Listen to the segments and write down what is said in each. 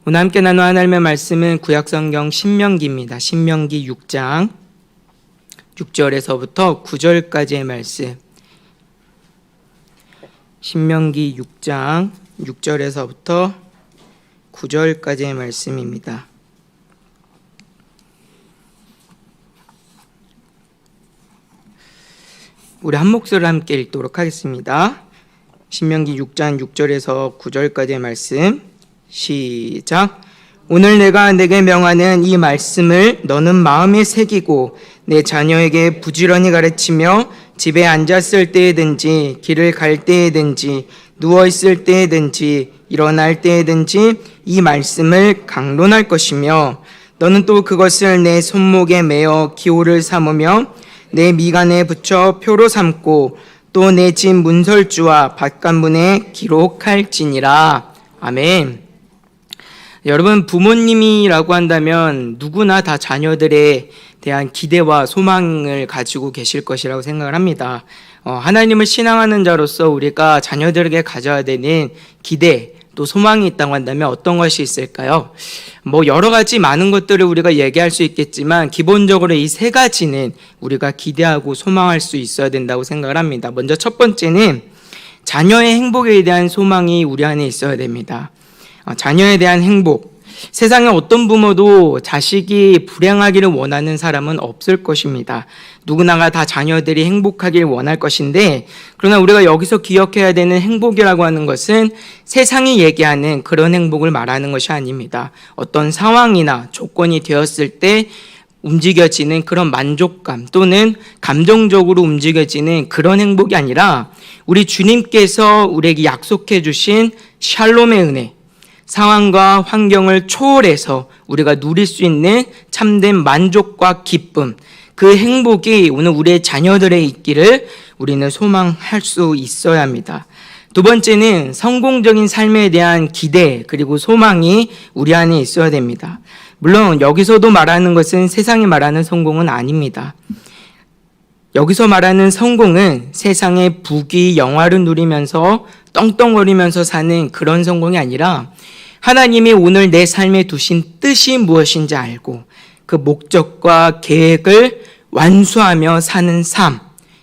오늘 함께 나누 하나님의 말씀은 구약성경 신명기입니다. 신명기 6장 6절에서부터 9절까지의 말씀. 신명기 6장 6절에서부터 9절까지의 말씀입니다. 우리 한 목소리로 함께 읽도록 하겠습니다. 신명기 6장 6절에서 9절까지의 말씀. 시작. 오늘 내가 내게 명하는 이 말씀을 너는 마음에 새기고 내 자녀에게 부지런히 가르치며 집에 앉았을 때에든지 길을 갈 때에든지 누워있을 때에든지 일어날 때에든지 이 말씀을 강론할 것이며 너는 또 그것을 내 손목에 매어 기호를 삼으며 내 미간에 붙여 표로 삼고 또 내 집 문설주와 밭간문에 기록할지니라. 아멘. 여러분, 부모님이라고 한다면 누구나 다 자녀들에 대한 기대와 소망을 가지고 계실 것이라고 생각을 합니다. 하나님을 신앙하는 자로서 우리가 자녀들에게 가져야 되는 기대 또 소망이 있다고 한다면 어떤 것이 있을까요? 여러 가지 많은 것들을 우리가 얘기할 수 있겠지만 기본적으로 이 세 가지는 우리가 기대하고 소망할 수 있어야 된다고 생각을 합니다. 먼저 첫 번째는 자녀의 행복에 대한 소망이 우리 안에 있어야 됩니다. 자녀에 대한 행복. 세상에 어떤 부모도 자식이 불행하기를 원하는 사람은 없을 것입니다. 누구나가 다 자녀들이 행복하길 원할 것인데, 그러나 우리가 여기서 기억해야 되는 행복이라고 하는 것은 세상이 얘기하는 그런 행복을 말하는 것이 아닙니다. 어떤 상황이나 조건이 되었을 때 움직여지는 그런 만족감 또는 감정적으로 움직여지는 그런 행복이 아니라 우리 주님께서 우리에게 약속해 주신 샬롬의 은혜, 상황과 환경을 초월해서 우리가 누릴 수 있는 참된 만족과 기쁨, 그 행복이 오늘 우리의 자녀들에 있기를 우리는 소망할 수 있어야 합니다. 두 번째는 성공적인 삶에 대한 기대 그리고 소망이 우리 안에 있어야 됩니다. 물론 여기서도 말하는 것은 세상이 말하는 성공은 아닙니다. 여기서 말하는 성공은 세상의 부귀 영화를 누리면서 떵떵거리면서 사는 그런 성공이 아니라 하나님이 오늘 내 삶에 두신 뜻이 무엇인지 알고 그 목적과 계획을 완수하며 사는 삶,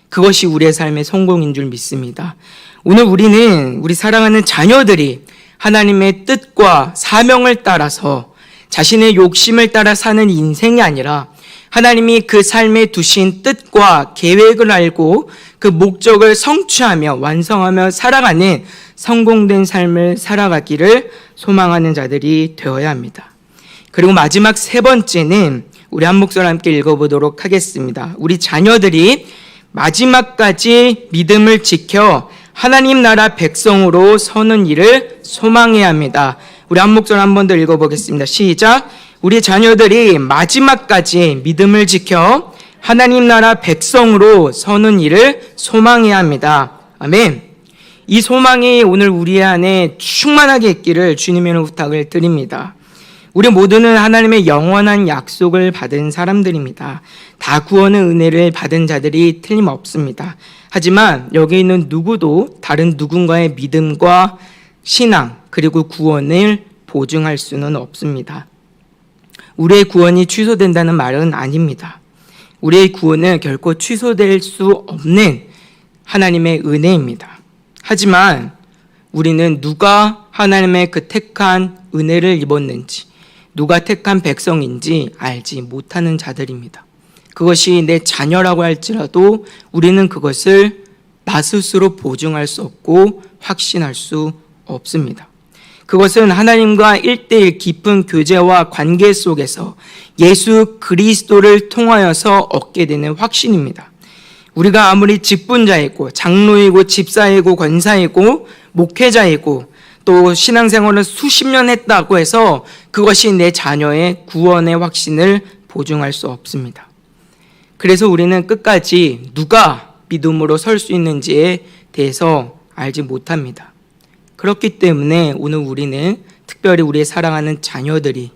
그것이 우리의 삶의 성공인 줄 믿습니다. 오늘 우리 사랑하는 자녀들이 하나님의 뜻과 사명을 따라서 자신의 욕심을 따라 사는 인생이 아니라 하나님이 그 삶에 두신 뜻과 계획을 알고 그 목적을 성취하며 완성하며 살아가는 성공된 삶을 살아가기를 소망하는 자들이 되어야 합니다. 그리고 마지막 세 번째는 우리 한 목소리 함께 읽어보도록 하겠습니다. 우리 자녀들이 마지막까지 믿음을 지켜 하나님 나라 백성으로 서는 일을 소망해야 합니다. 우리 한 목소리 한 번 더 읽어보겠습니다. 시작. 우리 자녀들이 마지막까지 믿음을 지켜 하나님 나라 백성으로 서는 일을 소망해야 합니다. 아멘. 이 소망이 오늘 우리 안에 충만하게 있기를 주님의 부탁을 드립니다. 우리 모두는 하나님의 영원한 약속을 받은 사람들입니다. 다 구원의 은혜를 받은 자들이 틀림없습니다. 하지만 여기 있는 누구도 다른 누군가의 믿음과 신앙 그리고 구원을 보증할 수는 없습니다. 우리의 구원이 취소된다는 말은 아닙니다. 우리의 구원은 결코 취소될 수 없는 하나님의 은혜입니다. 하지만 우리는 누가 하나님의 그 택한 은혜를 입었는지, 누가 택한 백성인지 알지 못하는 자들입니다. 그것이 내 자녀라고 할지라도 우리는 그것을 나 스스로 보증할 수 없고 확신할 수 없습니다. 그것은 하나님과 1:1 깊은 교제와 관계 속에서 예수 그리스도를 통하여서 얻게 되는 확신입니다. 우리가 아무리 직분자이고 장로이고 집사이고 권사이고 목회자이고 또 신앙생활을 수십 년 했다고 해서 그것이 내 자녀의 구원의 확신을 보증할 수 없습니다. 그래서 우리는 끝까지 누가 믿음으로 설 수 있는지에 대해서 알지 못합니다. 그렇기 때문에 오늘 우리는 특별히 우리의 사랑하는 자녀들이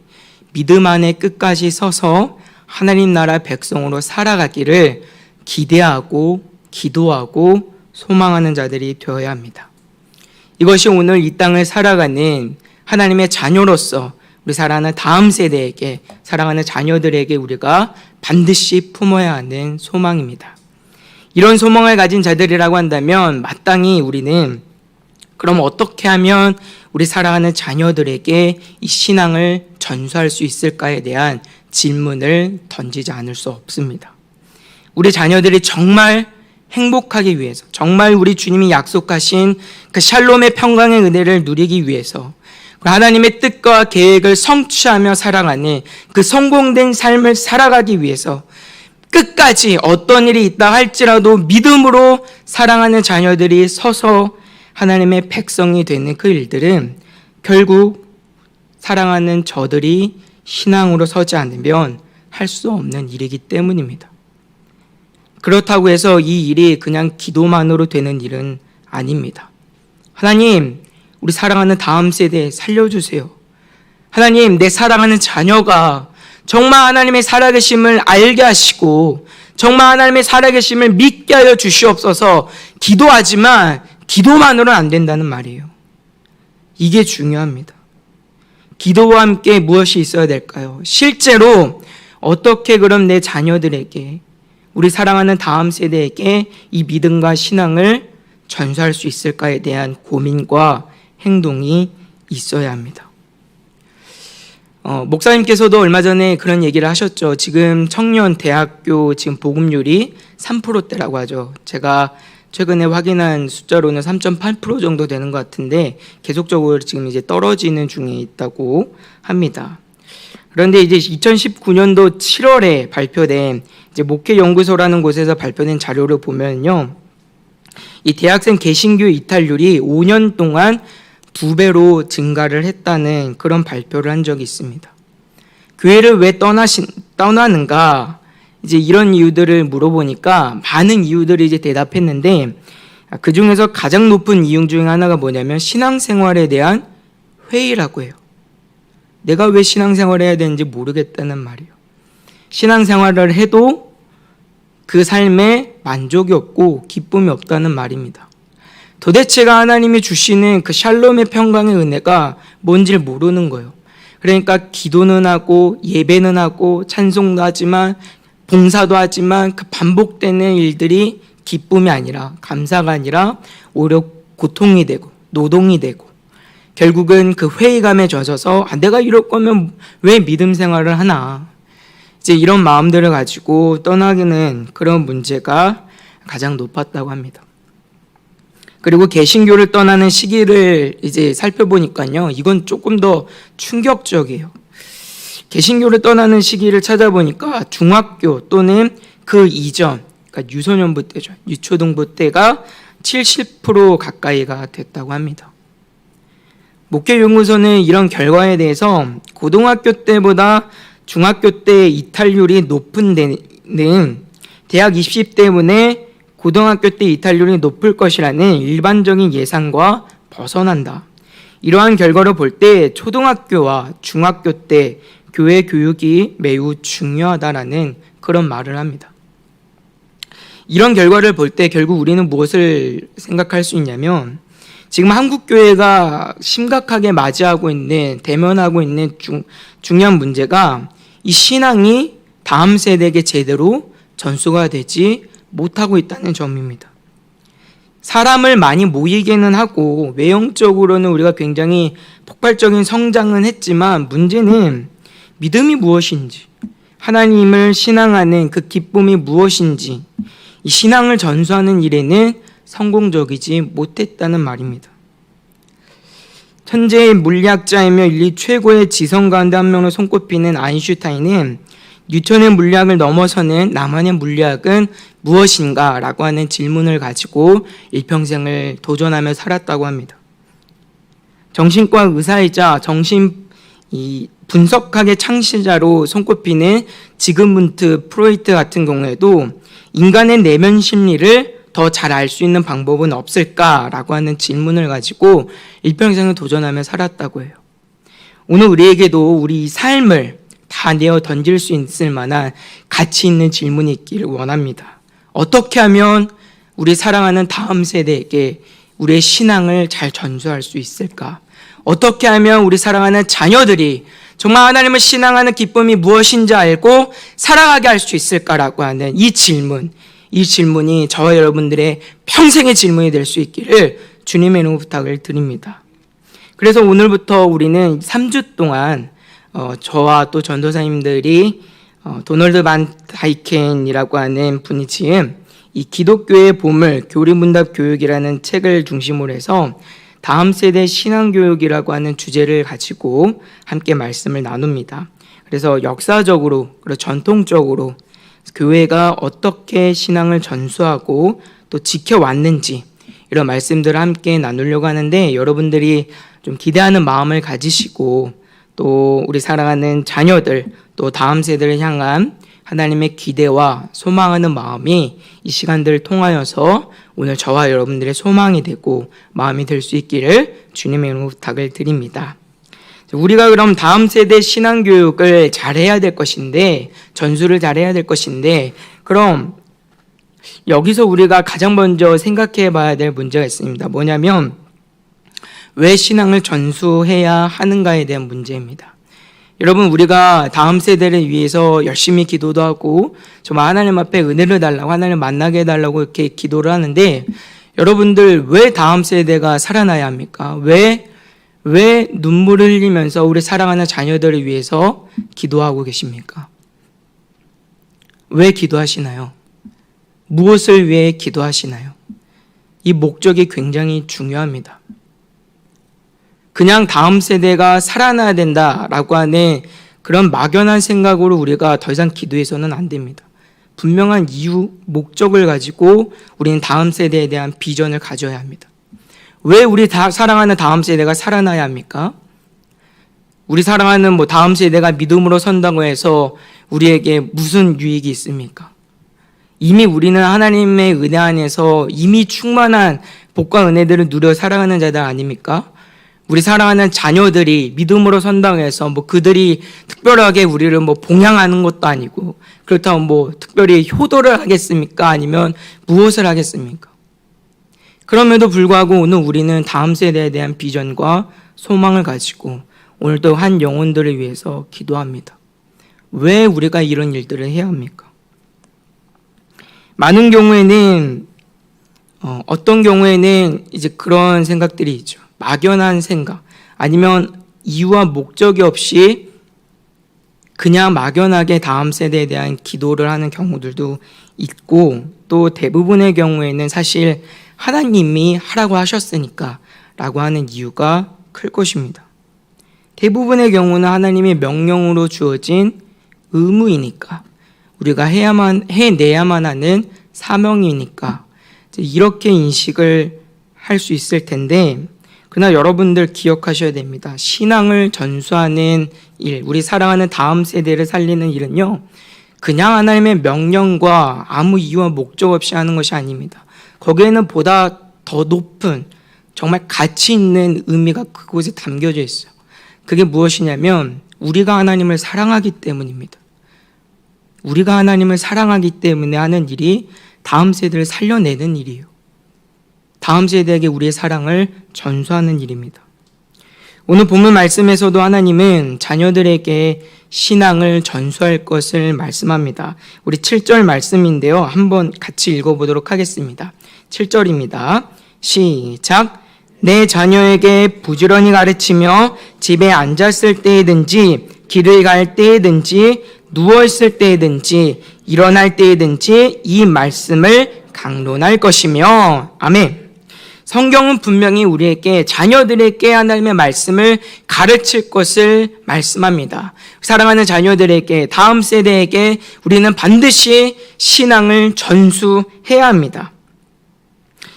믿음 안에 끝까지 서서 하나님 나라 백성으로 살아가기를 기대하고 기도하고 소망하는 자들이 되어야 합니다. 이것이 오늘 이 땅을 살아가는 하나님의 자녀로서 우리 사랑하는 다음 세대에게, 사랑하는 자녀들에게 우리가 반드시 품어야 하는 소망입니다. 이런 소망을 가진 자들이라고 한다면 마땅히 우리는 그럼 어떻게 하면 우리 사랑하는 자녀들에게 이 신앙을 전수할 수 있을까에 대한 질문을 던지지 않을 수 없습니다. 우리 자녀들이 정말 행복하기 위해서, 정말 우리 주님이 약속하신 그 샬롬의 평강의 은혜를 누리기 위해서, 하나님의 뜻과 계획을 성취하며 살아가는 그 성공된 삶을 살아가기 위해서 끝까지 어떤 일이 있다 할지라도 믿음으로 사랑하는 자녀들이 서서 하나님의 백성이 되는 그 일들은 결국 사랑하는 저들이 신앙으로 서지 않으면 할 수 없는 일이기 때문입니다. 그렇다고 해서 이 일이 그냥 기도만으로 되는 일은 아닙니다. 하나님, 우리 사랑하는 다음 세대 살려주세요. 하나님, 내 사랑하는 자녀가 정말 하나님의 살아계심을 알게 하시고 정말 하나님의 살아계심을 믿게 하여 주시옵소서. 기도하지만 기도만으로는 안 된다는 말이에요. 이게 중요합니다. 기도와 함께 무엇이 있어야 될까요? 실제로 어떻게 그럼 내 자녀들에게, 우리 사랑하는 다음 세대에게 이 믿음과 신앙을 전수할 수 있을까에 대한 고민과 행동이 있어야 합니다. 목사님께서도 얼마 전에 그런 얘기를 하셨죠. 지금 청년 대학교 지금 보급률이 3%대라고 하죠. 제가 최근에 확인한 숫자로는 3.8% 정도 되는 것 같은데 계속적으로 지금 이제 떨어지는 중에 있다고 합니다. 그런데 이제 2019년도 7월에 발표된 이제 목회연구소라는 곳에서 발표된 자료를 보면요, 이 대학생 개신교 이탈률이 5년 동안 2배로 증가를 했다는 그런 발표를 한 적이 있습니다. 교회를 왜 떠나는가? 이제 이런 이유들을 물어보니까 많은 이유들이 이제 대답했는데 그 중에서 가장 높은 이유 중 하나가 뭐냐면 신앙생활에 대한 회의라고 해요. 내가 왜 신앙생활을 해야 되는지 모르겠다는 말이에요. 신앙생활을 해도 그 삶에 만족이 없고 기쁨이 없다는 말입니다. 도대체가 하나님이 주시는 그 샬롬의 평강의 은혜가 뭔지를 모르는 거예요. 그러니까 기도는 하고 예배는 하고 찬송도 하지만 봉사도 하지만 그 반복되는 일들이 기쁨이 아니라, 감사가 아니라 오히려 고통이 되고 노동이 되고 결국은 그 회의감에 젖어서 내가 이럴 거면 왜 믿음 생활을 하나, 이제 이런 마음들을 가지고 떠나기는 그런 문제가 가장 높았다고 합니다. 그리고 개신교를 떠나는 시기를 이제 살펴보니까요, 이건 조금 더 충격적이에요. 개신교를 떠나는 시기를 찾아보니까 중학교 또는 그 이전, 그러니까 유소년부 때죠. 유초등부 때가 70% 가까이가 됐다고 합니다. 목회연구소는 이런 결과에 대해서 고등학교 때보다 중학교 때 이탈률이 높은 데는 대학 입시 때문에 고등학교 때 이탈률이 높을 것이라는 일반적인 예상과 벗어난다. 이러한 결과를 볼 때 초등학교와 중학교 때 교회 교육이 매우 중요하다라는 그런 말을 합니다. 이런 결과를 볼 때 결국 우리는 무엇을 생각할 수 있냐면 지금 한국교회가 심각하게 맞이하고 있는, 대면하고 있는 중요한 문제가 이 신앙이 다음 세대에게 제대로 전수가 되지 못하고 있다는 점입니다. 사람을 많이 모이게는 하고 외형적으로는 우리가 굉장히 폭발적인 성장은 했지만 문제는 믿음이 무엇인지, 하나님을 신앙하는 그 기쁨이 무엇인지, 이 신앙을 전수하는 일에는 성공적이지 못했다는 말입니다. 현재의 물리학자이며 인류 최고의 지성 가운데 한 명으로 손꼽히는 아인슈타인은 뉴턴의 물리학을 넘어서는 나만의 물리학은 무엇인가? 라고 하는 질문을 가지고 일평생을 도전하며 살았다고 합니다. 정신과 의사이자 정신 분석학의 창시자로 손꼽히는 지그문트 프로이트 같은 경우에도 인간의 내면 심리를 더 잘 알 수 있는 방법은 없을까라고 하는 질문을 가지고 일평생을 도전하며 살았다고 해요. 오늘 우리에게도 우리 삶을 다 내어 던질 수 있을 만한 가치 있는 질문이 있기를 원합니다. 어떻게 하면 우리 사랑하는 다음 세대에게 우리의 신앙을 잘 전수할 수 있을까? 어떻게 하면 우리 사랑하는 자녀들이 정말 하나님을 신앙하는 기쁨이 무엇인지 알고 살아가게 할 수 있을까라고 하는 이 질문이 저와 여러분들의 평생의 질문이 될 수 있기를 주님의 이름으로 부탁을 드립니다. 그래서 오늘부터 우리는 3주 동안 저와 또 전도사님들이 도널드 반 다이켄이라고 하는 분이 지은 이 기독교의 보물 교리문답 교육이라는 책을 중심으로 해서 다음 세대 신앙교육이라고 하는 주제를 가지고 함께 말씀을 나눕니다. 그래서 역사적으로 그리고 전통적으로 교회가 어떻게 신앙을 전수하고 또 지켜왔는지 이런 말씀들을 함께 나누려고 하는데, 여러분들이 좀 기대하는 마음을 가지시고 또 우리 사랑하는 자녀들 또 다음 세대를 향한 하나님의 기대와 소망하는 마음이 이 시간들을 통하여서 오늘 저와 여러분들의 소망이 되고 마음이 될 수 있기를 주님의 이름으로 부탁을 드립니다. 우리가 그럼 다음 세대 신앙교육을 잘해야 될 것인데, 전수를 잘해야 될 것인데, 그럼 여기서 우리가 가장 먼저 생각해 봐야 될 문제가 있습니다. 뭐냐면 왜 신앙을 전수해야 하는가에 대한 문제입니다. 여러분, 우리가 다음 세대를 위해서 열심히 기도도 하고 정말 하나님 앞에 은혜를 달라고, 하나님을 만나게 해달라고 이렇게 기도를 하는데, 여러분들 왜 다음 세대가 살아나야 합니까? 왜 눈물을 흘리면서 우리 사랑하는 자녀들을 위해서 기도하고 계십니까? 왜 기도하시나요? 무엇을 위해 기도하시나요? 이 목적이 굉장히 중요합니다. 그냥 다음 세대가 살아나야 된다라고 하는 그런 막연한 생각으로 우리가 더 이상 기도해서는 안 됩니다. 분명한 이유, 목적을 가지고 우리는 다음 세대에 대한 비전을 가져야 합니다. 왜 우리 사랑하는 다음 세대가 살아나야 합니까? 우리 사랑하는 다음 세대가 믿음으로 선다고 해서 우리에게 무슨 유익이 있습니까? 이미 우리는 하나님의 은혜 안에서 이미 충만한 복과 은혜들을 누려 살아가는 자들 아닙니까? 우리 사랑하는 자녀들이 믿음으로 선다고 해서 그들이 특별하게 우리를 봉양하는 것도 아니고, 그렇다면 특별히 효도를 하겠습니까? 아니면 무엇을 하겠습니까? 그럼에도 불구하고 오늘 우리는 다음 세대에 대한 비전과 소망을 가지고 오늘도 한 영혼들을 위해서 기도합니다. 왜 우리가 이런 일들을 해야 합니까? 많은 경우에는 어떤 경우에는 이제 그런 생각들이 있죠. 막연한 생각, 아니면 이유와 목적이 없이 그냥 막연하게 다음 세대에 대한 기도를 하는 경우들도 있고, 또 대부분의 경우에는 사실 하나님이 하라고 하셨으니까 라고 하는 이유가 클 것입니다. 대부분의 경우는 하나님의 명령으로 주어진 의무이니까, 우리가 해내야만 하는 사명이니까 이렇게 인식을 할 수 있을 텐데, 그러나 여러분들 기억하셔야 됩니다. 신앙을 전수하는 일, 우리 사랑하는 다음 세대를 살리는 일은요, 그냥 하나님의 명령과 아무 이유와 목적 없이 하는 것이 아닙니다. 거기에는 보다 더 높은 정말 가치 있는 의미가 그곳에 담겨져 있어요. 그게 무엇이냐면 우리가 하나님을 사랑하기 때문입니다. 우리가 하나님을 사랑하기 때문에 하는 일이 다음 세대를 살려내는 일이에요. 다음 세대에게 우리의 사랑을 전수하는 일입니다. 오늘 본문 말씀에서도 하나님은 자녀들에게 신앙을 전수할 것을 말씀합니다. 우리 7절 말씀인데요, 한번 같이 읽어보도록 하겠습니다. 7절입니다. 시작. 내 자녀에게 부지런히 가르치며 집에 앉았을 때에든지 길을 갈 때에든지 누워있을 때에든지 일어날 때에든지 이 말씀을 강론할 것이며. 아멘. 성경은 분명히 우리에게, 자녀들에게 하나님의 말씀을 가르칠 것을 말씀합니다. 사랑하는 자녀들에게, 다음 세대에게 우리는 반드시 신앙을 전수해야 합니다.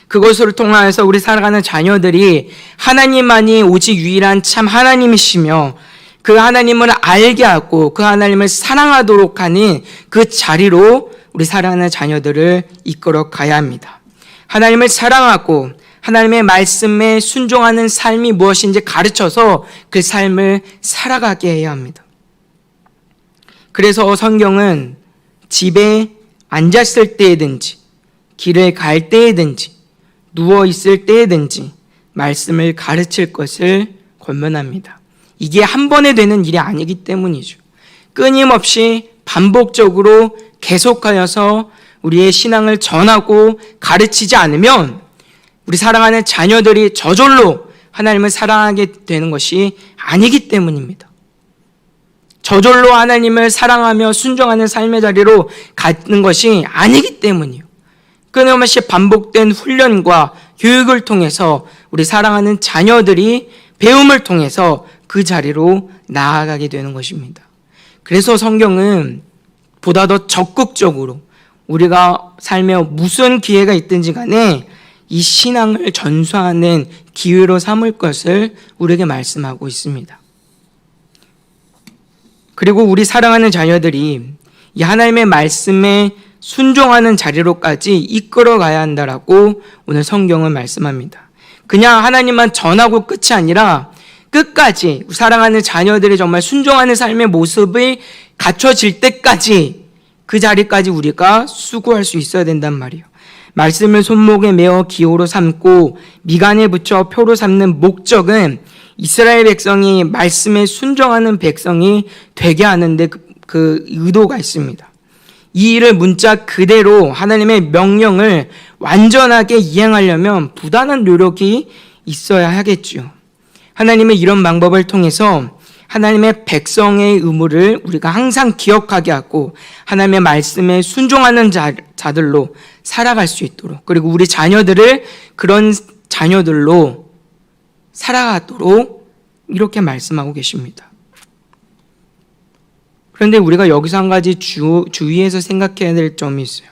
그것을 통하여서 우리 살아가는 자녀들이 하나님만이 오직 유일한 참 하나님이시며 그 하나님을 알게 하고 그 하나님을 사랑하도록 하는 그 자리로 우리 사랑하는 자녀들을 이끌어 가야 합니다. 하나님을 사랑하고 하나님의 말씀에 순종하는 삶이 무엇인지 가르쳐서 그 삶을 살아가게 해야 합니다. 그래서 성경은 집에 앉았을 때에든지 길을 갈 때에든지 누워있을 때에든지 말씀을 가르칠 것을 권면합니다. 이게 한 번에 되는 일이 아니기 때문이죠. 끊임없이 반복적으로 계속하여서 우리의 신앙을 전하고 가르치지 않으면 우리 사랑하는 자녀들이 저절로 하나님을 사랑하게 되는 것이 아니기 때문입니다. 저절로 하나님을 사랑하며 순종하는 삶의 자리로 가는 것이 아니기 때문이요. 끊임없이 반복된 훈련과 교육을 통해서 우리 사랑하는 자녀들이 배움을 통해서 그 자리로 나아가게 되는 것입니다. 그래서 성경은 보다 더 적극적으로 우리가 살며 무슨 기회가 있든지 간에 이 신앙을 전수하는 기회로 삼을 것을 우리에게 말씀하고 있습니다. 그리고 우리 사랑하는 자녀들이 이 하나님의 말씀에 순종하는 자리로까지 이끌어가야 한다라고 오늘 성경은 말씀합니다. 그냥 하나님만 전하고 끝이 아니라 끝까지 사랑하는 자녀들이 정말 순종하는 삶의 모습이 갖춰질 때까지 그 자리까지 우리가 수고할 수 있어야 된단 말이에요. 말씀을 손목에 메어 기호로 삼고 미간에 붙여 표로 삼는 목적은 이스라엘 백성이 말씀에 순종하는 백성이 되게 하는데 그 의도가 있습니다. 이 일을 문자 그대로 하나님의 명령을 완전하게 이행하려면 부단한 노력이 있어야 하겠죠. 하나님의 이런 방법을 통해서 하나님의 백성의 의무를 우리가 항상 기억하게 하고 하나님의 말씀에 순종하는 자들로 살아갈 수 있도록, 그리고 우리 자녀들을 그런 자녀들로 살아가도록 이렇게 말씀하고 계십니다. 그런데 우리가 여기서 한 가지 주의해서 생각해야 될 점이 있어요.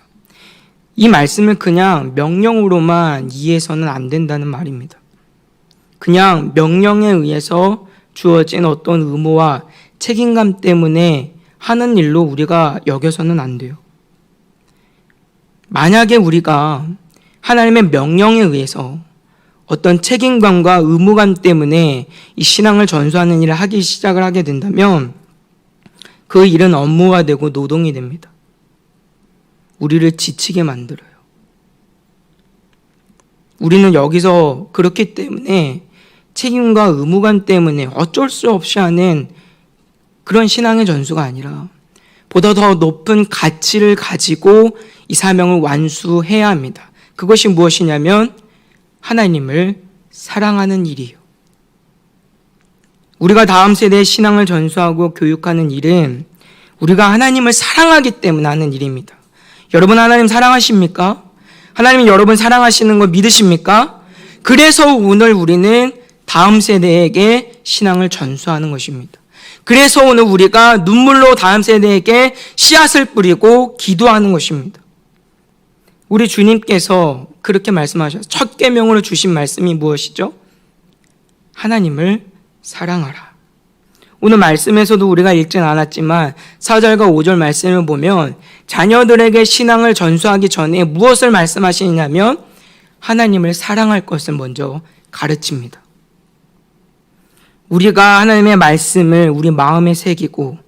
이 말씀을 그냥 명령으로만 이해해서는 안 된다는 말입니다. 그냥 명령에 의해서 주어진 어떤 의무와 책임감 때문에 하는 일로 우리가 여겨서는 안 돼요. 만약에 우리가 하나님의 명령에 의해서 어떤 책임감과 의무감 때문에 이 신앙을 전수하는 일을 하기 시작을 하게 된다면 그 일은 업무가 되고 노동이 됩니다. 우리를 지치게 만들어요. 우리는 여기서 그렇기 때문에 책임과 의무감 때문에 어쩔 수 없이 하는 그런 신앙의 전수가 아니라 보다 더 높은 가치를 가지고 이 사명을 완수해야 합니다. 그것이 무엇이냐면 하나님을 사랑하는 일이에요. 우리가 다음 세대의 신앙을 전수하고 교육하는 일은 우리가 하나님을 사랑하기 때문에 하는 일입니다. 여러분 하나님 사랑하십니까? 하나님이 여러분 사랑하시는 걸 믿으십니까? 그래서 오늘 우리는 다음 세대에게 신앙을 전수하는 것입니다. 그래서 오늘 우리가 눈물로 다음 세대에게 씨앗을 뿌리고 기도하는 것입니다. 우리 주님께서 그렇게 말씀하셨어요. 첫 계명으로 주신 말씀이 무엇이죠? 하나님을 사랑하라. 오늘 말씀에서도 우리가 읽진 않았지만 4절과 5절 말씀을 보면 자녀들에게 신앙을 전수하기 전에 무엇을 말씀하시냐면 하나님을 사랑할 것을 먼저 가르칩니다. 우리가 하나님의 말씀을 우리 마음에 새기고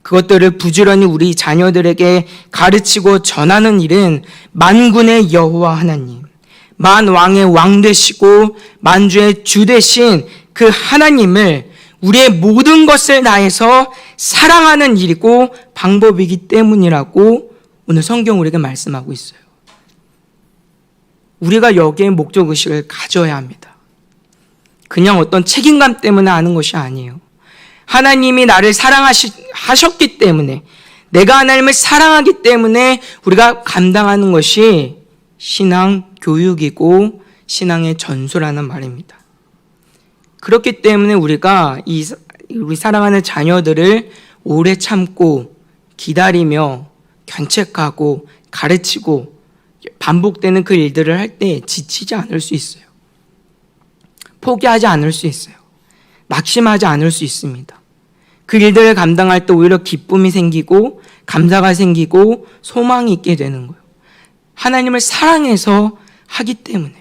그것들을 부지런히 우리 자녀들에게 가르치고 전하는 일은 만군의 여호와 하나님, 만왕의 왕 되시고 만주의 주 되신 그 하나님을 우리의 모든 것을 다해서 사랑하는 일이고 방법이기 때문이라고 오늘 성경 우리에게 말씀하고 있어요. 우리가 여기에 목적의식을 가져야 합니다. 그냥 어떤 책임감 때문에 하는 것이 아니에요. 하나님이 나를 사랑하셨기 때문에, 내가 하나님을 사랑하기 때문에 우리가 감당하는 것이 신앙 교육이고 신앙의 전수라는 말입니다. 그렇기 때문에 우리가 우리 사랑하는 자녀들을 오래 참고 기다리며 견책하고 가르치고 반복되는 그 일들을 할 때 지치지 않을 수 있어요. 포기하지 않을 수 있어요. 낙심하지 않을 수 있습니다. 그 일들을 감당할 때 오히려 기쁨이 생기고 감사가 생기고 소망이 있게 되는 거예요. 하나님을 사랑해서 하기 때문에.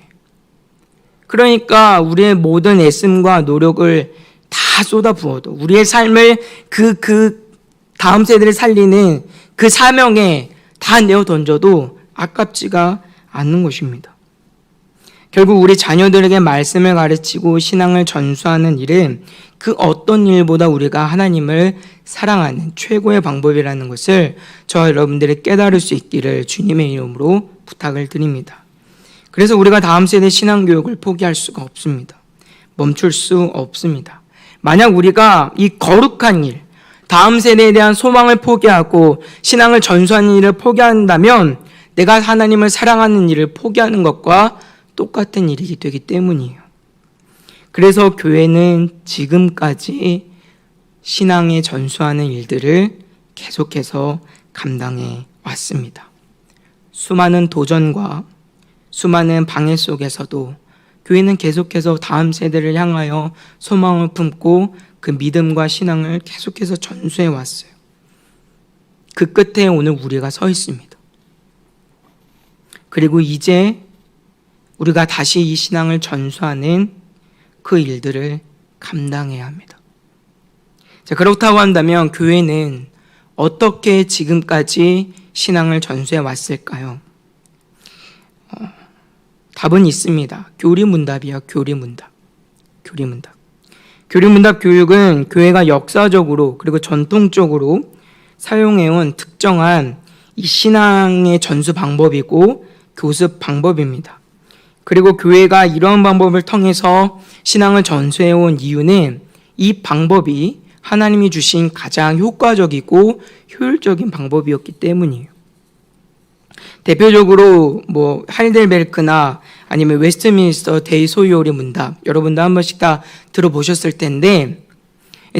그러니까 우리의 모든 애씀과 노력을 다 쏟아부어도 우리의 삶을 그 다음 세대를 살리는 그 사명에 다 내어 던져도 아깝지가 않는 것입니다. 결국 우리 자녀들에게 말씀을 가르치고 신앙을 전수하는 일은 그 어떤 일보다 우리가 하나님을 사랑하는 최고의 방법이라는 것을 저와 여러분들이 깨달을 수 있기를 주님의 이름으로 부탁을 드립니다. 그래서 우리가 다음 세대 신앙교육을 포기할 수가 없습니다. 멈출 수 없습니다. 만약 우리가 이 거룩한 일, 다음 세대에 대한 소망을 포기하고 신앙을 전수하는 일을 포기한다면 내가 하나님을 사랑하는 일을 포기하는 것과 똑같은 일이 되기 때문이에요. 그래서 교회는 지금까지 신앙에 전수하는 일들을 계속해서 감당해 왔습니다. 수많은 도전과 수많은 방해 속에서도 교회는 계속해서 다음 세대를 향하여 소망을 품고 그 믿음과 신앙을 계속해서 전수해 왔어요. 그 끝에 오늘 우리가 서 있습니다. 그리고 이제 우리가 다시 이 신앙을 전수하는 그 일들을 감당해야 합니다. 자, 그렇다고 한다면 교회는 어떻게 지금까지 신앙을 전수해 왔을까요? 답은 있습니다. 교리문답이요. 교리문답. 교리문답 교육은 교회가 역사적으로 그리고 전통적으로 사용해온 특정한 이 신앙의 전수 방법이고 교습 방법입니다. 그리고 교회가 이런 방법을 통해서 신앙을 전수해온 이유는 이 방법이 하나님이 주신 가장 효과적이고 효율적인 방법이었기 때문이에요. 대표적으로 하이델베르크나 아니면 웨스트민스터 대소요리 문답, 여러분도 한 번씩 다 들어보셨을 텐데,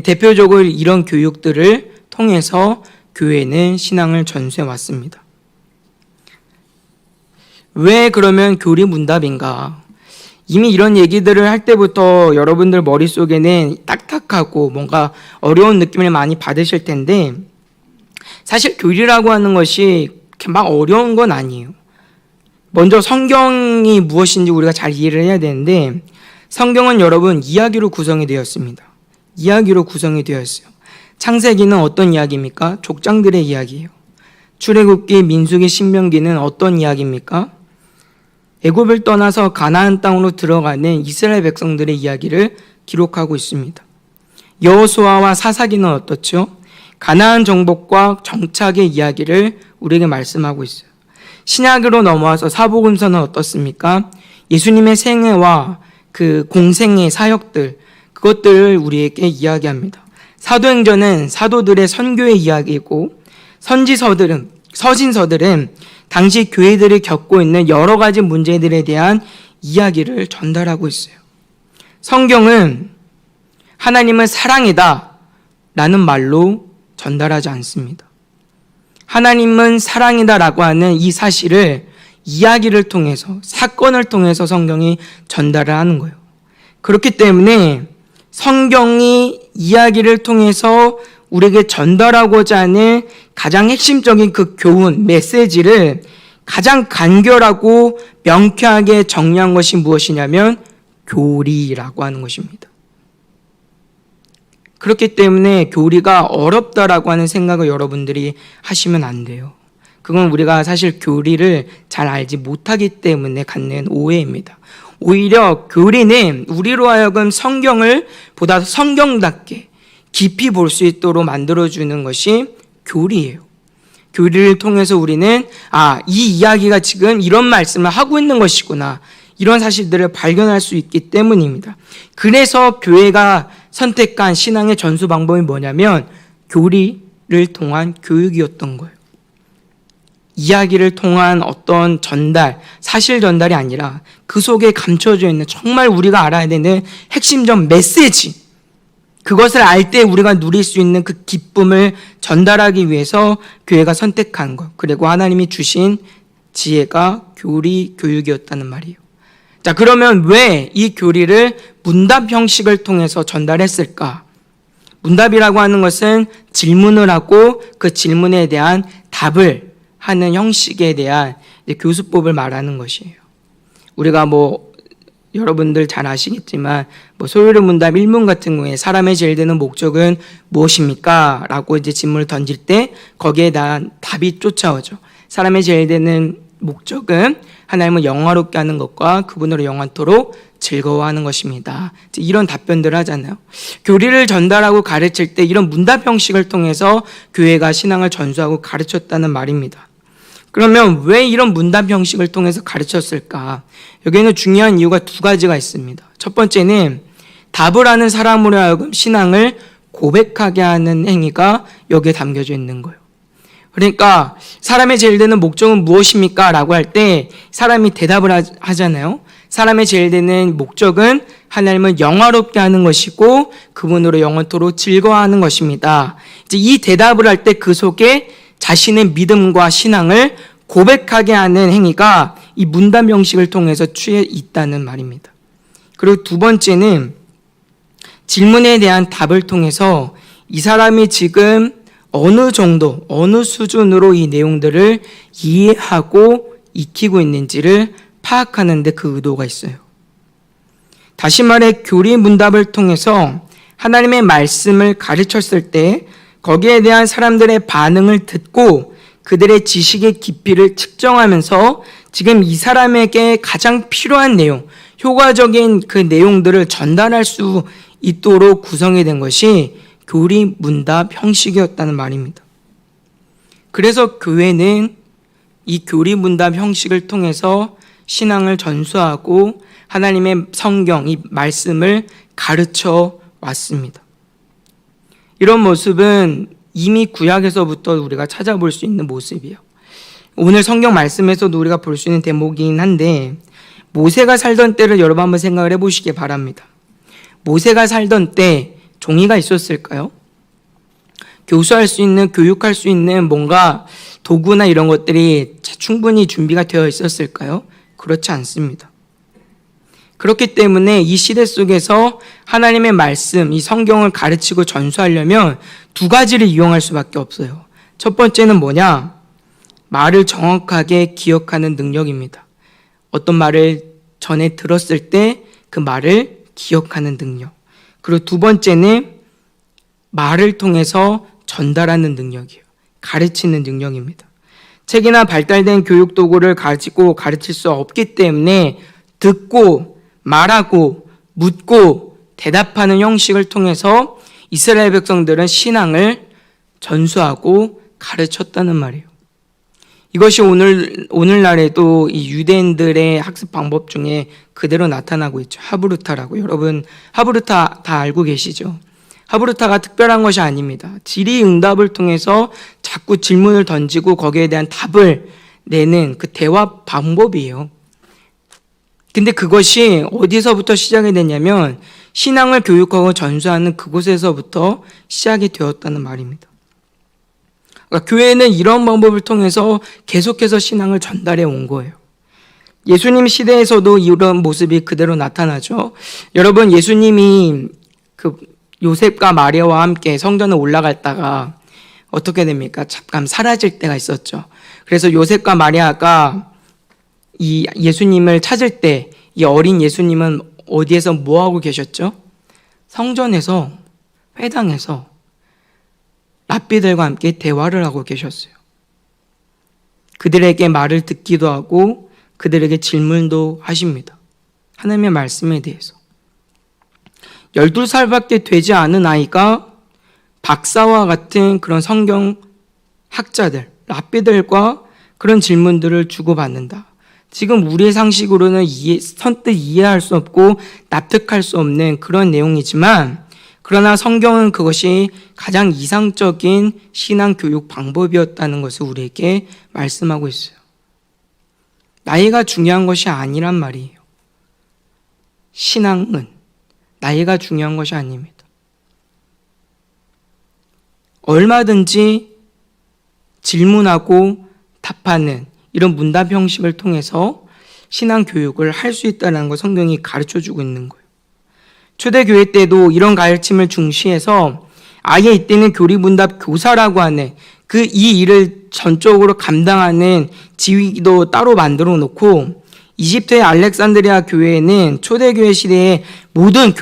대표적으로 이런 교육들을 통해서 교회는 신앙을 전수해 왔습니다. 왜 그러면 교리문답인가? 이미 이런 얘기들을 할 때부터 여러분들 머릿속에는 딱딱하고 뭔가 어려운 느낌을 많이 받으실 텐데, 사실 교리라고 하는 것이 이렇게 막 어려운 건 아니에요. 먼저 성경이 무엇인지 우리가 잘 이해를 해야 되는데, 성경은 여러분 이야기로 구성이 되었습니다. 이야기로 구성이 되어 있어요. 창세기는 어떤 이야기입니까? 족장들의 이야기예요. 출애굽기, 민수기, 신명기는 어떤 이야기입니까? 애굽을 떠나서 가나안 땅으로 들어가는 이스라엘 백성들의 이야기를 기록하고 있습니다. 여호수아와 사사기는 어떻죠? 가나안 정복과 정착의 이야기를 우리에게 말씀하고 있어요. 신약으로 넘어와서 사복음서는 어떻습니까? 예수님의 생애와 그 공생의 사역들, 그것들을 우리에게 이야기합니다. 사도행전은 사도들의 선교의 이야기이고, 서신서들은 당시 교회들이 겪고 있는 여러 가지 문제들에 대한 이야기를 전달하고 있어요. 성경은 하나님은 사랑이다 라는 말로 전달하지 않습니다. 하나님은 사랑이다라고 하는 이 사실을 이야기를 통해서, 사건을 통해서 성경이 전달을 하는 거예요. 그렇기 때문에 성경이 이야기를 통해서 우리에게 전달하고자 하는 가장 핵심적인 그 교훈, 메시지를 가장 간결하고 명쾌하게 정리한 것이 무엇이냐면 교리라고 하는 것입니다. 그렇기 때문에 교리가 어렵다라고 하는 생각을 여러분들이 하시면 안 돼요. 그건 우리가 사실 교리를 잘 알지 못하기 때문에 갖는 오해입니다. 오히려 교리는 우리로 하여금 성경을 보다 성경답게 깊이 볼 수 있도록 만들어주는 것이 교리예요. 교리를 통해서 우리는 이 이야기가 지금 이런 말씀을 하고 있는 것이구나, 이런 사실들을 발견할 수 있기 때문입니다. 그래서 교회가 선택한 신앙의 전수 방법이 뭐냐면 교리를 통한 교육이었던 거예요. 이야기를 통한 어떤 전달, 사실 전달이 아니라 그 속에 감춰져 있는 정말 우리가 알아야 되는 핵심적 메시지, 그것을 알 때 우리가 누릴 수 있는 그 기쁨을 전달하기 위해서 교회가 선택한 것, 그리고 하나님이 주신 지혜가 교리, 교육이었다는 말이에요. 자, 그러면 왜 이 교리를 문답 형식을 통해서 전달했을까? 문답이라고 하는 것은 질문을 하고 그 질문에 대한 답을 하는 형식에 대한 교수법을 말하는 것이에요. 우리가 여러분들 잘 아시겠지만 소요리 문답 1문 같은 경우에 사람의 제일 되는 목적은 무엇입니까? 라고 질문을 던질 때 거기에 대한 답이 쫓아오죠. 사람의 제일 되는 목적은 하나님을 영화롭게 하는 것과 그분으로 영원토록 즐거워하는 것입니다. 이런 답변들을 하잖아요. 교리를 전달하고 가르칠 때 이런 문답 형식을 통해서 교회가 신앙을 전수하고 가르쳤다는 말입니다. 그러면 왜 이런 문답 형식을 통해서 가르쳤을까? 여기에는 중요한 이유가 두 가지가 있습니다. 첫 번째는 답을 하는 사람으로 하여금 신앙을 고백하게 하는 행위가 여기에 담겨져 있는 거예요. 그러니까 사람의 제일 되는 목적은 무엇입니까? 라고 할 때 사람이 대답을 하잖아요. 사람의 제일 되는 목적은 하나님을 영화롭게 하는 것이고 그분으로 영원토록 즐거워하는 것입니다. 이제 이 대답을 할 때 그 속에 자신의 믿음과 신앙을 고백하게 하는 행위가 이 문답 형식을 통해서 취해 있다는 말입니다. 그리고 두 번째는 질문에 대한 답을 통해서 이 사람이 지금 어느 정도, 어느 수준으로 이 내용들을 이해하고 익히고 있는지를 파악하는 데 그 의도가 있어요. 다시 말해 교리 문답을 통해서 하나님의 말씀을 가르쳤을 때 거기에 대한 사람들의 반응을 듣고 그들의 지식의 깊이를 측정하면서 지금 이 사람에게 가장 필요한 내용, 효과적인 그 내용들을 전달할 수 있도록 구성이 된 것이 교리 문답 형식이었다는 말입니다. 그래서 교회는 이 교리 문답 형식을 통해서 신앙을 전수하고 하나님의 성경, 이 말씀을 가르쳐 왔습니다. 이런 모습은 이미 구약에서부터 우리가 찾아볼 수 있는 모습이에요. 오늘 성경 말씀에서도 우리가 볼 수 있는 대목이긴 한데 모세가 살던 때를 여러분 한번 생각을 해보시기 바랍니다. 모세가 살던 때 종이가 있었을까요? 교수할 수 있는, 교육할 수 있는 뭔가 도구나 이런 것들이 충분히 준비가 되어 있었을까요? 그렇지 않습니다. 그렇기 때문에 이 시대 속에서 하나님의 말씀, 이 성경을 가르치고 전수하려면 두 가지를 이용할 수밖에 없어요. 첫 번째는 뭐냐? 말을 정확하게 기억하는 능력입니다. 어떤 말을 전에 들었을 때 그 말을 기억하는 능력. 그리고 두 번째는 말을 통해서 전달하는 능력이에요. 가르치는 능력입니다. 책이나 발달된 교육 도구를 가지고 가르칠 수 없기 때문에 듣고 말하고 묻고 대답하는 형식을 통해서 이스라엘 백성들은 신앙을 전수하고 가르쳤다는 말이에요. 이것이 오늘날에도 이 유대인들의 학습 방법 중에 그대로 나타나고 있죠. 하브루타라고. 여러분 하브루타 다 알고 계시죠? 하브루타가 특별한 것이 아닙니다. 질의응답을 통해서 자꾸 질문을 던지고 거기에 대한 답을 내는 그 대화 방법이에요. 근데 그것이 어디서부터 시작이 됐냐면 신앙을 교육하고 전수하는 그곳에서부터 시작이 되었다는 말입니다. 그러니까 교회는 이런 방법을 통해서 계속해서 신앙을 전달해 온 거예요. 예수님 시대에서도 이런 모습이 그대로 나타나죠. 여러분 예수님이 그 요셉과 마리아와 함께 성전에 올라갔다가 어떻게 됩니까? 잠깐 사라질 때가 있었죠. 그래서 요셉과 마리아가 이 예수님을 찾을 때 이 어린 예수님은 어디에서 뭐하고 계셨죠? 성전에서, 회당에서 랍비들과 함께 대화를 하고 계셨어요. 그들에게 말을 듣기도 하고 그들에게 질문도 하십니다. 하나님의 말씀에 대해서. 12살밖에 되지 않은 아이가 박사와 같은 그런 성경 학자들, 랍비들과 그런 질문들을 주고받는다. 지금 우리의 상식으로는 선뜻 이해할 수 없고 납득할 수 없는 그런 내용이지만 그러나 성경은 그것이 가장 이상적인 신앙 교육 방법이었다는 것을 우리에게 말씀하고 있어요. 나이가 중요한 것이 아니란 말이에요. 신앙은 나이가 중요한 것이 아닙니다. 얼마든지 질문하고 답하는 이런 문답 형식을 통해서 신앙 교육을 할 수 있다는 걸 성경이 가르쳐주고 있는 거예요. 초대교회 때도 이런 가르침을 중시해서 아예 이때는 교리문답 교사라고 하는 이 일을 전적으로 감당하는 지휘도 따로 만들어 놓고 이집트의 알렉산드리아 교회에는 초대교회 시대의 모든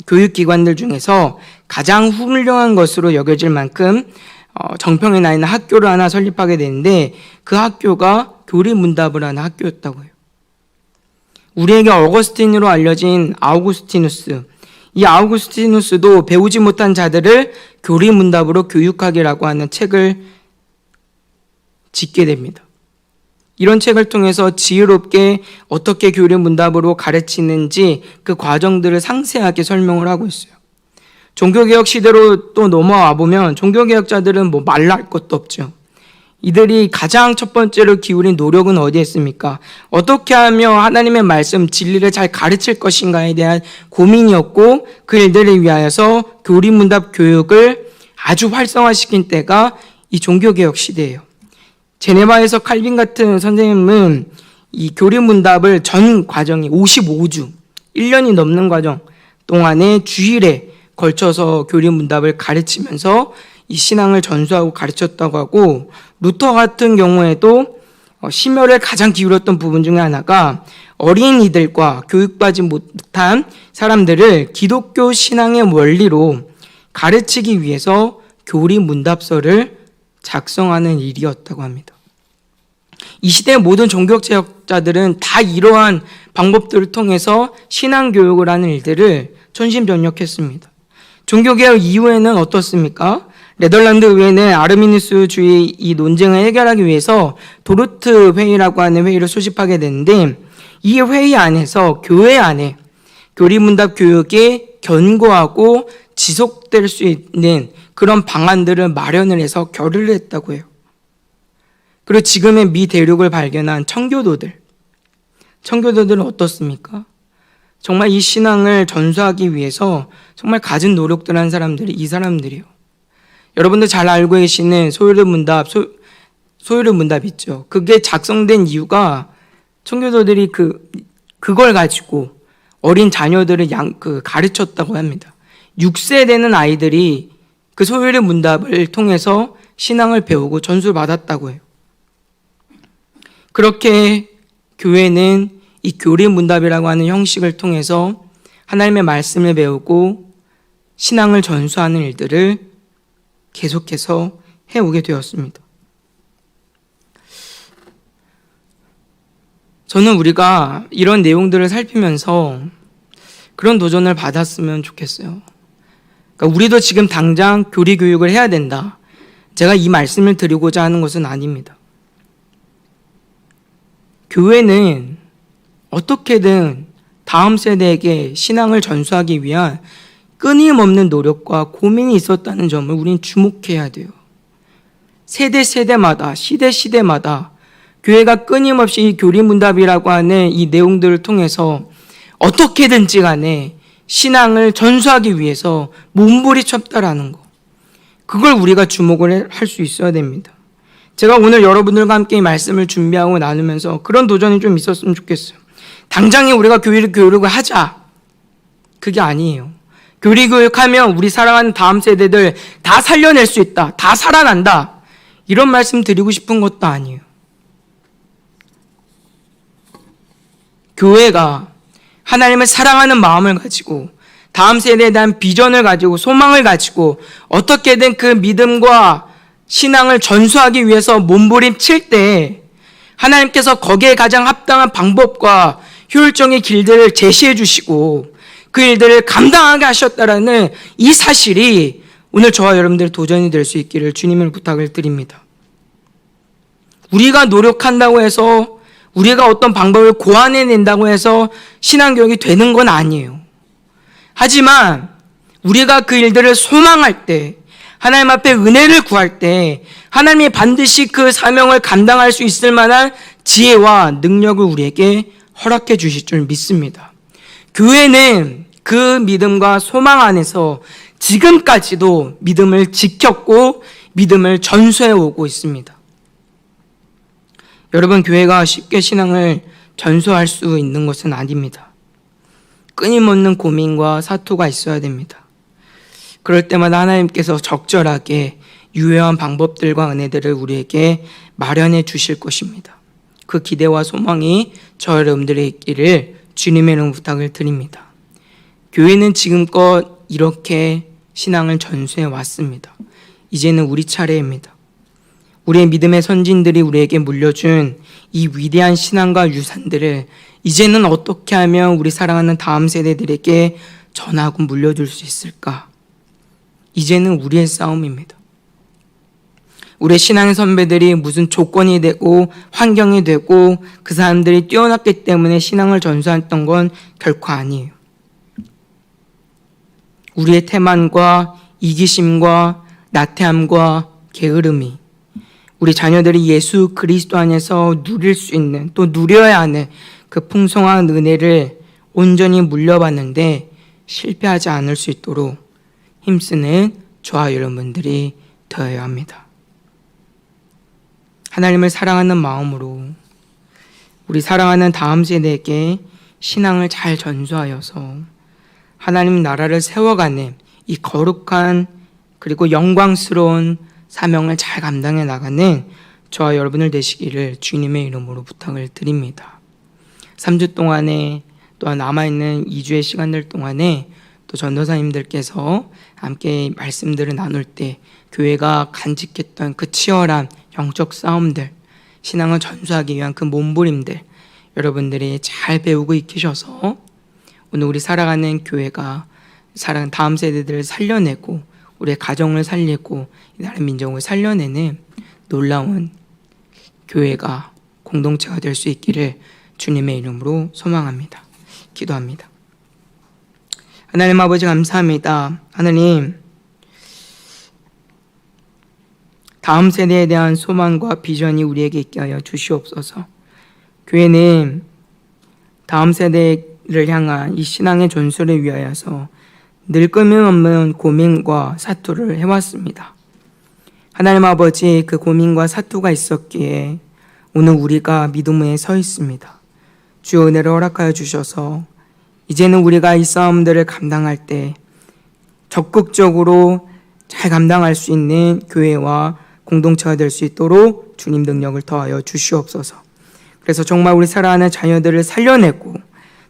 교육기관들 중에서 가장 훌륭한 것으로 여겨질 만큼 정평에 나 있는 학교를 하나 설립하게 되는데 그 학교가 교리문답을 하는 학교였다고 해요. 우리에게 어거스틴으로 알려진 아우구스티누스, 이 아우구스티누스도 배우지 못한 자들을 교리문답으로 교육하기라고 하는 책을 짓게 됩니다. 이런 책을 통해서 지혜롭게 어떻게 교리문답으로 가르치는지 그 과정들을 상세하게 설명을 하고 있어요. 종교개혁 시대로 또 넘어와 보면 종교개혁자들은 말할 것도 없죠. 이들이 가장 첫 번째로 기울인 노력은 어디에 있습니까? 어떻게 하면 하나님의 말씀, 진리를 잘 가르칠 것인가에 대한 고민이었고 그 일들을 위하여서 교리문답 교육을 아주 활성화시킨 때가 이 종교개혁 시대예요. 제네바에서 칼빈 같은 선생님은 이 교리문답을 전 과정이 55주, 1년이 넘는 과정 동안에 주일에 걸쳐서 교리문답을 가르치면서 이 신앙을 전수하고 가르쳤다고 하고, 루터 같은 경우에도 심혈을 가장 기울였던 부분 중에 하나가 어린이들과 교육받지 못한 사람들을 기독교 신앙의 원리로 가르치기 위해서 교리문답서를 작성하는 일이었다고 합니다. 이 시대의 모든 종교개혁자들은 다 이러한 방법들을 통해서 신앙교육을 하는 일들을 천심전력했습니다. 종교개혁 이후에는 어떻습니까? 네덜란드 의회는 아르미니스주의 이 논쟁을 해결하기 위해서 도르트 회의라고 하는 회의를 소집하게 되는데, 이 회의 안에서 교회 안에 교리문답 교육이 견고하고 지속될 수 있는 그런 방안들을 마련을 해서 결의를 했다고 해요. 그리고 지금의 미 대륙을 발견한 청교도들은 어떻습니까? 정말 이 신앙을 전수하기 위해서 정말 가진 노력들을 한 사람들이 이 사람들이요. 여러분들 잘 알고 계시는 소요르 문답 있죠. 그게 작성된 이유가 청교도들이 그걸 가지고 어린 자녀들을 가르쳤다고 합니다. 6세 되는 아이들이 그 소요르 문답을 통해서 신앙을 배우고 전수를 받았다고 해요. 그렇게 교회는 이 교리문답이라고 하는 형식을 통해서 하나님의 말씀을 배우고 신앙을 전수하는 일들을 계속해서 해오게 되었습니다. 저는 우리가 이런 내용들을 살피면서 그런 도전을 받았으면 좋겠어요. 그러니까 우리도 지금 당장 교리 교육을 해야 된다. 제가 이 말씀을 드리고자 하는 것은 아닙니다. 교회는 어떻게든 다음 세대에게 신앙을 전수하기 위한 끊임없는 노력과 고민이 있었다는 점을 우리는 주목해야 돼요. 세대마다, 시대마다 교회가 끊임없이 이 교리문답이라고 하는 이 내용들을 통해서 어떻게든지 간에 신앙을 전수하기 위해서 몸부림쳤다라는 거, 그걸 우리가 주목을 할 수 있어야 됩니다. 제가 오늘 여러분들과 함께 이 말씀을 준비하고 나누면서 그런 도전이 좀 있었으면 좋겠어요. 당장에 우리가 교육을 하자, 그게 아니에요. 교육하면 우리 사랑하는 다음 세대들 다 살려낼 수 있다, 다 살아난다, 이런 말씀 드리고 싶은 것도 아니에요. 교회가 하나님을 사랑하는 마음을 가지고 다음 세대에 대한 비전을 가지고 소망을 가지고 어떻게든 그 믿음과 신앙을 전수하기 위해서 몸부림칠 때 하나님께서 거기에 가장 합당한 방법과 효율적인 길들을 제시해 주시고 그 일들을 감당하게 하셨다라는 이 사실이 오늘 저와 여러분들의 도전이 될 수 있기를 주님을 부탁을 드립니다. 우리가 노력한다고 해서, 우리가 어떤 방법을 고안해낸다고 해서 신앙교육이 되는 건 아니에요. 하지만 우리가 그 일들을 소망할 때, 하나님 앞에 은혜를 구할 때 하나님이 반드시 그 사명을 감당할 수 있을 만한 지혜와 능력을 우리에게 허락해 주실 줄 믿습니다. 교회는 그 믿음과 소망 안에서 지금까지도 믿음을 지켰고 믿음을 전수해 오고 있습니다. 여러분, 교회가 쉽게 신앙을 전수할 수 있는 것은 아닙니다. 끊임없는 고민과 사투가 있어야 됩니다. 그럴 때마다 하나님께서 적절하게 유효한 방법들과 은혜들을 우리에게 마련해 주실 것입니다. 그 기대와 소망이 저 여러분들의 있기를 주님의 이름 부탁을 드립니다. 교회는 지금껏 이렇게 신앙을 전수해 왔습니다. 이제는 우리 차례입니다. 우리의 믿음의 선진들이 우리에게 물려준 이 위대한 신앙과 유산들을 이제는 어떻게 하면 우리 사랑하는 다음 세대들에게 전하고 물려줄 수 있을까? 이제는 우리의 싸움입니다. 우리의 신앙의 선배들이 무슨 조건이 되고 환경이 되고 그 사람들이 뛰어났기 때문에 신앙을 전수했던 건 결코 아니에요. 우리의 태만과 이기심과 나태함과 게으름이 우리 자녀들이 예수 그리스도 안에서 누릴 수 있는, 또 누려야 하는 그 풍성한 은혜를 온전히 물려받는데 실패하지 않을 수 있도록 힘쓰는 저와 여러분들이 되어야 합니다. 하나님을 사랑하는 마음으로 우리 사랑하는 다음 세대에게 신앙을 잘 전수하여서 하나님 나라를 세워가는 이 거룩한 그리고 영광스러운 사명을 잘 감당해 나가는 저와 여러분들 되시기를 주님의 이름으로 부탁을 드립니다. 3주 동안에 또한 남아있는 2주의 시간들 동안에 또 전도사님들께서 함께 말씀들을 나눌 때 교회가 간직했던 그 치열한 영적 싸움들, 신앙을 전수하기 위한 그 몸부림들 여러분들이 잘 배우고 익히셔서 오늘 우리 살아가는 교회가 다음 세대들을 살려내고 우리의 가정을 살리고 이 나라 민족을 살려내는 놀라운 교회가 공동체가 될 수 있기를 주님의 이름으로 소망합니다. 기도합니다. 하나님 아버지 감사합니다. 하나님 다음 세대에 대한 소망과 비전이 우리에게 있게 하여 주시옵소서. 교회는 다음 세대를 향한 이 신앙의 전수를 위하여서 늘 끊임없는 고민과 사투를 해왔습니다. 하나님 아버지 그 고민과 사투가 있었기에 오늘 우리가 믿음 위에 서 있습니다. 주여 은혜를 허락하여 주셔서 이제는 우리가 이 싸움들을 감당할 때 적극적으로 잘 감당할 수 있는 교회와 공동체가 될 수 있도록 주님 능력을 더하여 주시옵소서. 그래서 정말 우리 사랑하는 자녀들을 살려내고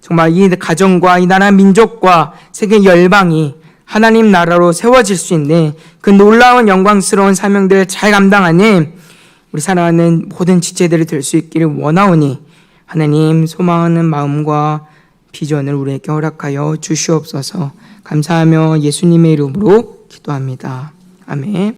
정말 이 가정과 이 나라 민족과 세계 열방이 하나님 나라로 세워질 수 있는 그 놀라운 영광스러운 사명들을 잘 감당하는 우리 사랑하는 모든 지체들이 될 수 있기를 원하오니 하나님 소망하는 마음과 비전을 우리에게 허락하여 주시옵소서. 감사하며 예수님의 이름으로 기도합니다. 아멘.